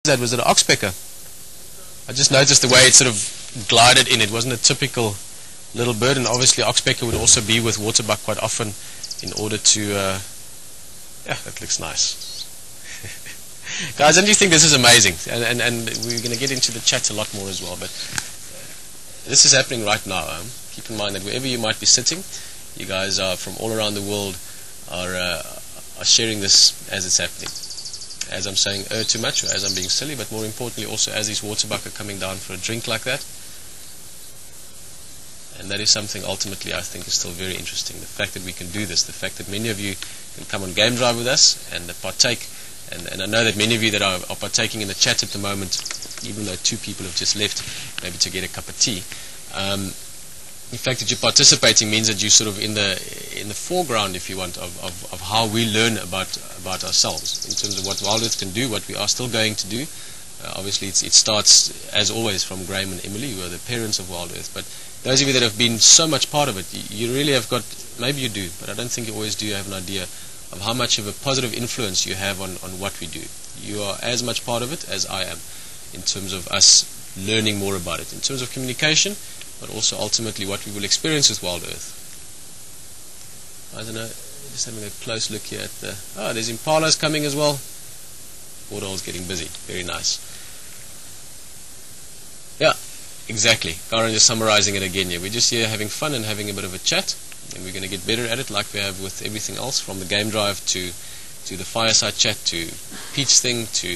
That was an oxpecker. I just noticed the way it sort of glided in. It wasn't a typical little bird, and obviously oxpecker would also be with waterbuck quite often in order to yeah, that looks nice. Guys, don't you think this is amazing? And we're going to get into the chat a lot more as well, but this is happening right now. Keep in mind that wherever you might be sitting, you guys are from all around the world are sharing this as it's happening. As I'm saying too much, or as I'm being silly, but more importantly also as these waterbuck are coming down for a drink like that. And that is something ultimately I think is still very interesting. The fact that we can do this, the fact that many of you can come on game drive with us and partake, and I know that many of you that are partaking in the chat at the moment, even though 2 people have just left maybe to get a cup of tea, the fact that you're participating means that you're sort of in the foreground, if you want, of how we learn about ourselves in terms of what Wild Earth can do, what we are still going to do. Obviously, it starts, as always, from Graham and Emily, who are the parents of Wild Earth. But those of you that have been so much part of it, you really have got, maybe you do, but I don't think you always do have an idea of how much of a positive influence you have on what we do. You are as much part of it as I am in terms of us learning more about it, in terms of communication, but also ultimately what we will experience with Wild Earth. I don't know, just having a close look here at the... Oh, there's impalas coming as well. Waterhole's getting busy. Very nice. Yeah, exactly. Karen is summarizing it again here. We're just here having fun and having a bit of a chat, and we're going to get better at it like we have with everything else, from the game drive to the fireside chat, to Pete's thing, to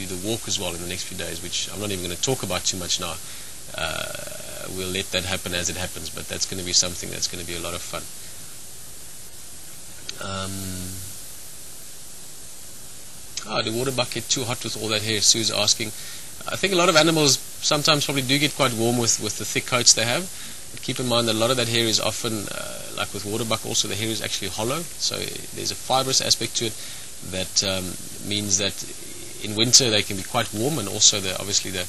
the walk as well in the next few days, which I'm not even going to talk about too much now. We'll let that happen as it happens, but that's going to be something that's going to be a lot of fun. The water bucket too hot with all that hair, Sue's asking. I think a lot of animals sometimes probably do get quite warm with the thick coats they have. But keep in mind that a lot of that hair is often, like with waterbuck also, the hair is actually hollow, so there's a fibrous aspect to it that means that in winter they can be quite warm, and also obviously the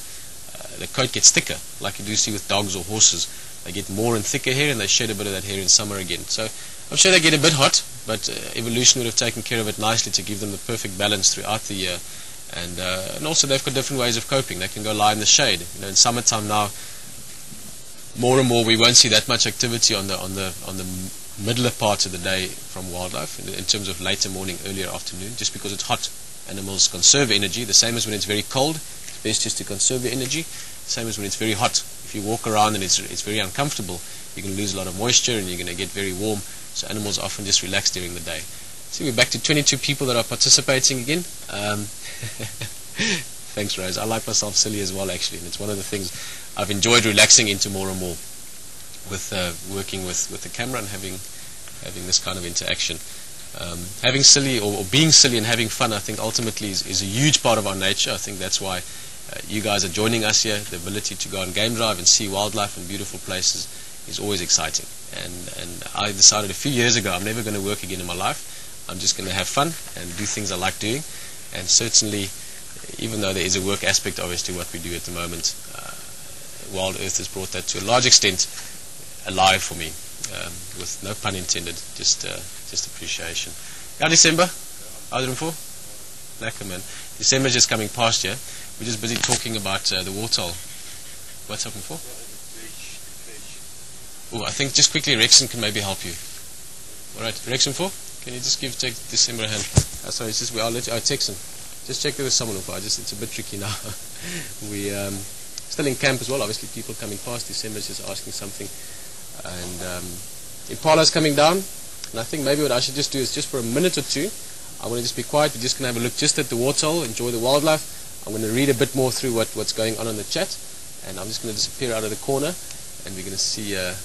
coat gets thicker, like you do see with dogs or horses. They get more and thicker hair, and they shed a bit of that hair in summer again. So I'm sure they get a bit hot, but evolution would have taken care of it nicely to give them the perfect balance throughout the year. And also they've got different ways of coping. They can go lie in the shade. You know, in summertime now, more and more we won't see that much activity on the middler parts of the day from wildlife in terms of later morning, earlier afternoon, just because it's hot. Animals conserve energy, the same as when it's very cold. It's best just to conserve your energy. Same as when it's very hot. If you walk around and it's very uncomfortable, you're going to lose a lot of moisture and you're going to get very warm. So animals often just relax during the day. See, we're back to 22 people that are participating again. Thanks, Rose. I like myself silly as well, actually, and it's one of the things I've enjoyed relaxing into more and more with working with the camera and having this kind of interaction. Having silly or being silly and having fun, I think ultimately is a huge part of our nature. I think that's why you guys are joining us here. The ability to go on game drive and see wildlife and beautiful places is always exciting. And I decided a few years ago I'm never going to work again in my life. I'm just going to have fun and do things I like doing. And certainly, even though there is a work aspect obviously what we do at the moment, Wild Earth has brought that to a large extent alive for me, with no pun intended, just appreciation. Yeah, December? Ouderen voor? Lekker, man. December's just coming past here. We're just busy talking about the warthol. What's happening for? Oh, I think just quickly Rexon can maybe help you. Alright, Rexon for? Can you just take December a hand? Sorry, it's just Texan. Just check there was someone for. It's a bit tricky now. We still in camp as well. Obviously, people coming past. December's just asking something, and Impala's coming down. And I think maybe what I should just do is just for a minute or two, I want to just be quiet. We're just going to have a look just at the warthol, enjoy the wildlife. I'm going to read a bit more through what's going on in the chat, and I'm just going to disappear out of the corner, and we're going to see the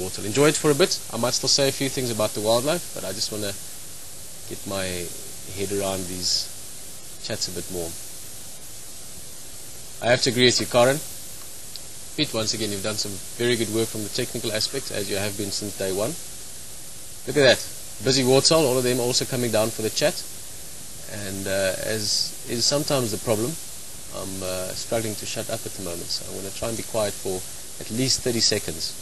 warthol. Enjoy it for a bit. I might still say a few things about the wildlife, but I just want to get my head around these chats a bit more. I have to agree with you, Karen. Pete, once again, you've done some very good work from the technical aspect, as you have been since day one. Look at that. Busy warthol, all of them also coming down for the chat. And as is sometimes the problem, I'm struggling to shut up at the moment, so I'm going to try and be quiet for at least 30 seconds.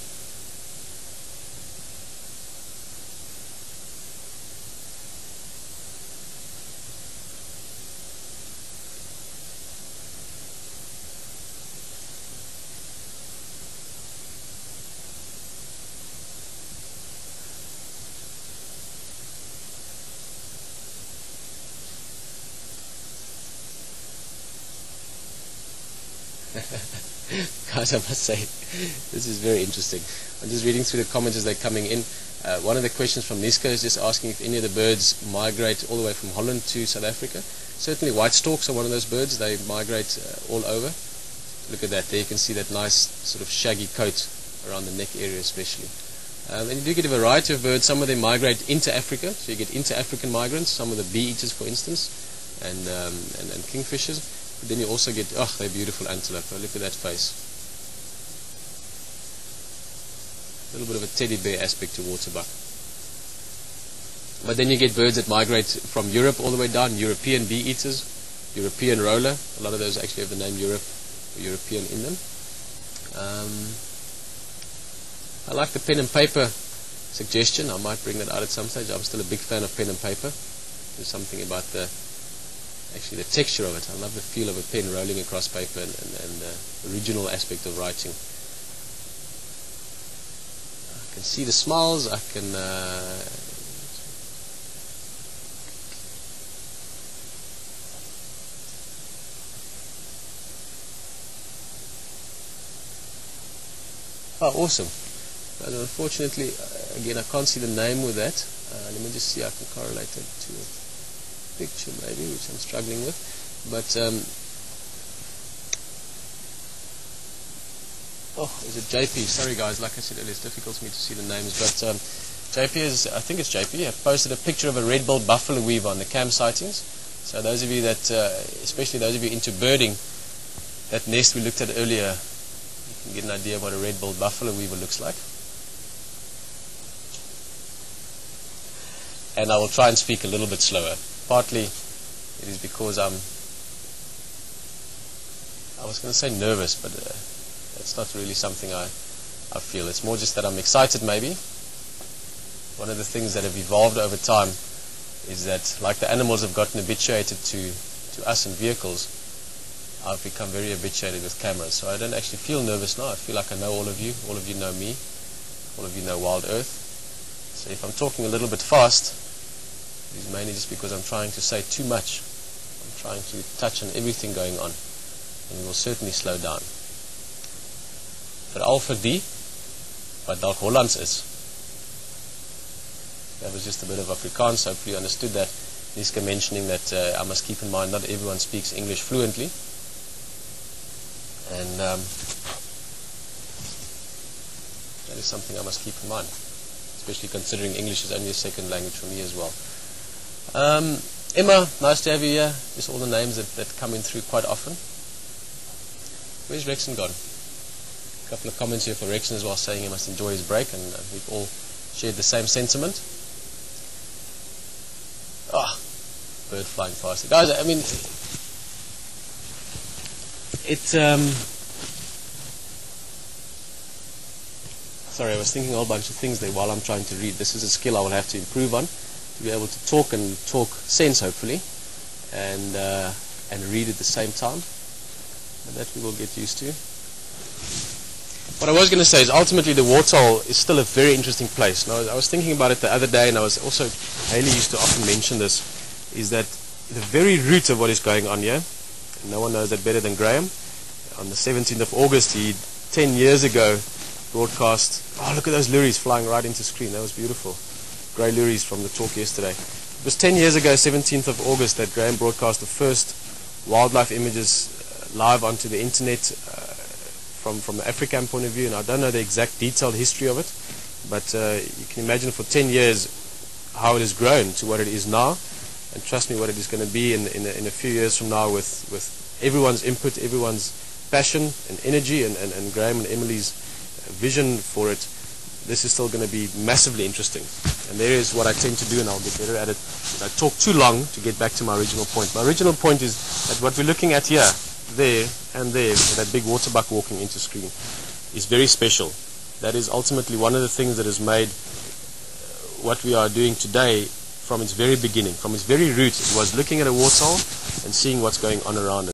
Guys, I must say, this is very interesting. I'm just reading through the comments as they're coming in. One of the questions from Niska is just asking if any of the birds migrate all the way from Holland to South Africa. Certainly white storks are one of those birds. They migrate all over. Look at that. There you can see that nice sort of shaggy coat around the neck area especially. And you do get a variety of birds. Some of them migrate into Africa, so you get inter-African migrants, some of the bee-eaters for instance, and kingfishers. But then you also get, oh, they're beautiful antelope. Oh, look at that face. A little bit of a teddy bear aspect to waterbuck. But then you get birds that migrate from Europe all the way down, European bee-eaters, European roller. A lot of those actually have the name Europe or European in them. I like the pen and paper suggestion. I might bring that out at some stage. I'm still a big fan of pen and paper. There's something about the texture of it. I love the feel of a pen rolling across paper and the original aspect of writing. I can see the smiles. I can oh, awesome. But unfortunately, again, I can't see the name with that. Let me just see if I can correlate it to a picture maybe, which I'm struggling with. But, oh, is it JP? Sorry guys, like I said earlier, it's difficult for me to see the names. But JP is, I think it's JP, I posted a picture of a red-billed buffalo weaver on the cam sightings. So those of you that, especially those of you into birding, that nest we looked at earlier, you can get an idea of what a red-billed buffalo weaver looks like. And I will try and speak a little bit slower. Partly it is because I was going to say nervous, but it's not really something I feel. It's more just that I'm excited maybe. One of the things that have evolved over time is that, like the animals have gotten habituated to us in vehicles, I've become very habituated with cameras. So I don't actually feel nervous now. I feel like I know all of you know me, all of you know Wild Earth. So if I'm talking a little bit fast, it's mainly just because I'm trying to say too much. I'm trying to touch on everything going on, and we will certainly slow down. Veral vir die wat dalk Hollands is. That was just a bit of Afrikaans. Hopefully you understood that. Niska mentioning that I must keep in mind not everyone speaks English fluently. And that is something I must keep in mind, especially considering English is only a second language for me as well. Emma, nice to have you here. Just all the names that come in through quite often. Where's Rexon gone? A couple of comments here for Rexon as well, saying he must enjoy his break, and we've all shared the same sentiment. Ah, bird flying past. Guys, I mean, it's sorry, I was thinking a whole bunch of things there while I'm trying to read. This is a skill I will have to improve on, to be able to talk sense, hopefully, and read at the same time. And that we will get used to. What I was going to say is ultimately the Warthol is still a very interesting place. Now, I was thinking about it the other day, and I was also, Haley used to often mention this, is that the very root of what is going on here, and no one knows that better than Graham. On the 17th of August, he 10 years ago broadcast, oh, look at those lories flying right into screen. That was beautiful. Grey lories from the talk yesterday. It was 10 years ago, 17th of August, that Graham broadcast the first wildlife images live onto the internet from the African point of view. And I don't know the exact detailed history of it, but you can imagine for 10 years how it has grown to what it is now. And trust me, what it is going to be in a few years from now, with everyone's input, everyone's passion and energy, and Graham and Emily's vision for it, this is still going to be massively interesting. And there is what I tend to do, and I'll get better at it. I talk too long to get back to my original point. My original point is that what we're looking at here, there and there, that big waterbuck walking into screen, is very special. That is ultimately one of the things that has made what we are doing today, from its very beginning, from its very root, it was looking at a warthol and seeing what's going on around it.